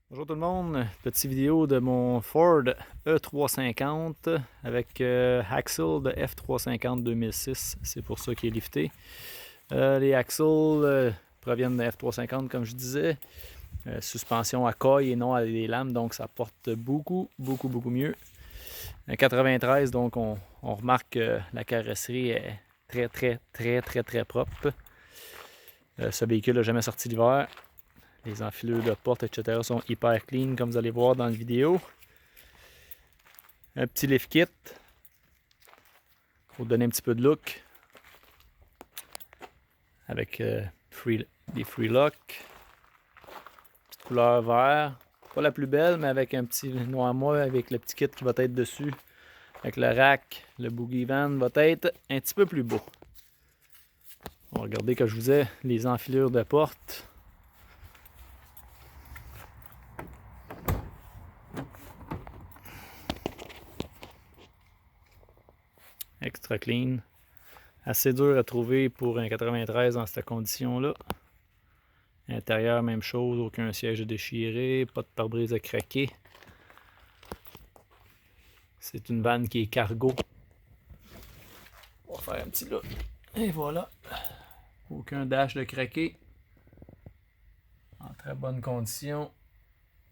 Bonjour tout le monde, petite vidéo de mon Ford E350 avec axle de F350 2006, c'est pour ça qu'il est lifté. Les axles proviennent de F350 comme je disais, suspension à coille et non à des lames, donc ça porte beaucoup mieux. Un 93, donc on remarque que la carrosserie est très propre. Ce véhicule n'a jamais sorti l'hiver. Les enfilures de porte, etc. sont hyper clean, comme vous allez voir dans la vidéo. Un petit lift kit pour donner un petit peu de look. Avec des free lock. Petite couleur vert. Pas la plus belle, mais avec un petit noir moi avec le petit kit qui va être dessus. Avec le rack, le boogie van va être un petit peu plus beau. On va regarder, comme je vous disais, les enfilures de porte. Extra clean. Assez dur à trouver pour un 93 dans cette condition-là. Intérieur, même chose, aucun siège déchiré, pas de pare-brise à craquer. C'est une vanne qui est cargo. On va faire un petit look. Et voilà. Aucun dash de craqué. En très bonne condition.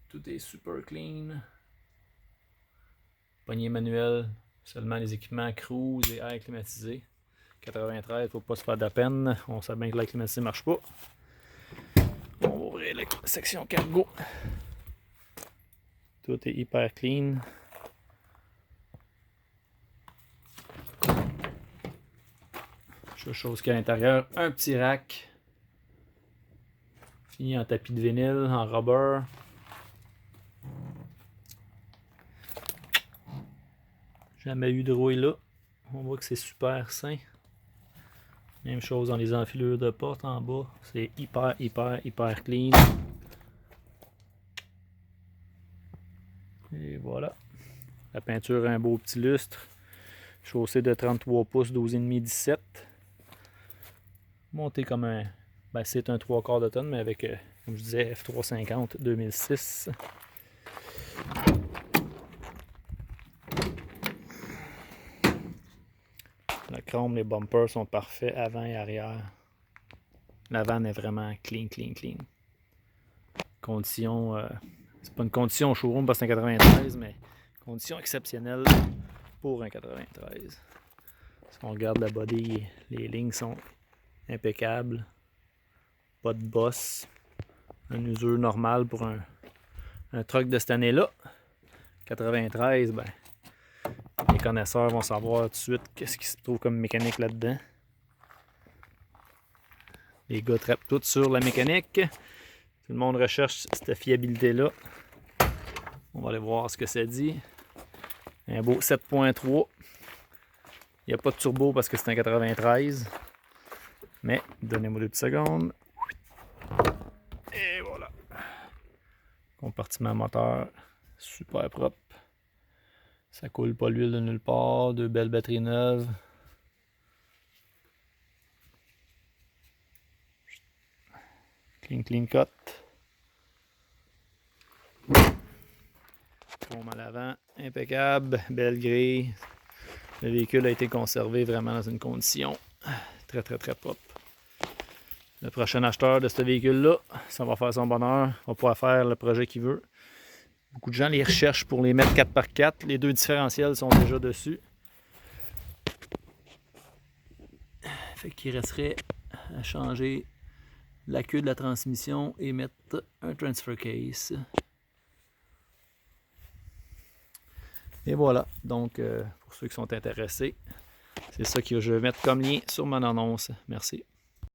Tout est super clean. Poignée manuelle. Seulement les équipements cruise et air climatisé. 93, faut pas se faire de la peine. On sait bien que l'air climatisé marche pas. On va ouvrir la section cargo. Tout est hyper clean. Seule chose qu'il y a à l'intérieur, un petit rack. Fini en tapis de vinyle, en rubber. Jamais eu de rouille là. On voit que c'est super sain. Même chose dans les enfilures de porte en bas. C'est hyper clean. Et voilà. La peinture a un beau petit lustre. Chaussée de 33 pouces, 12,5, 17. Monté comme un... Ben, c'est un 3/4 de tonne, mais avec, comme je disais, F350 2006. Le chrome, les bumpers sont parfaits avant et arrière. La vanne est vraiment clean. Condition, c'est pas une condition showroom parce que c'est un 93, mais condition exceptionnelle pour un 93. Si on regarde la body, les lignes sont impeccables. Pas de bosse. Un usure normal pour un truck de cette année-là. 93, ben, les connaisseurs vont savoir tout de suite qu'est-ce qui se trouve comme mécanique là-dedans. Les gars trappent tout sur la mécanique. Tout le monde recherche cette fiabilité-là. On va aller voir ce que ça dit. Un beau 7.3. Il n'y a pas de turbo parce que c'est un 93. Mais, donnez-moi 2 petites secondes. Et voilà. Compartiment moteur, super propre. Ça coule pas l'huile de nulle part. 2 belles batteries neuves. Clean cut. Chrome à l'avant, impeccable, belle grille. Le véhicule a été conservé vraiment dans une condition très propre. Le prochain acheteur de ce véhicule-là, ça va faire son bonheur, va pouvoir faire le projet qu'il veut. Beaucoup de gens les recherchent pour les mettre 4x4. Les deux différentiels sont déjà dessus. Fait qu'il resterait à changer la queue de la transmission et mettre un transfer case. Et voilà, donc pour ceux qui sont intéressés, c'est ça que je vais mettre comme lien sur mon annonce. Merci.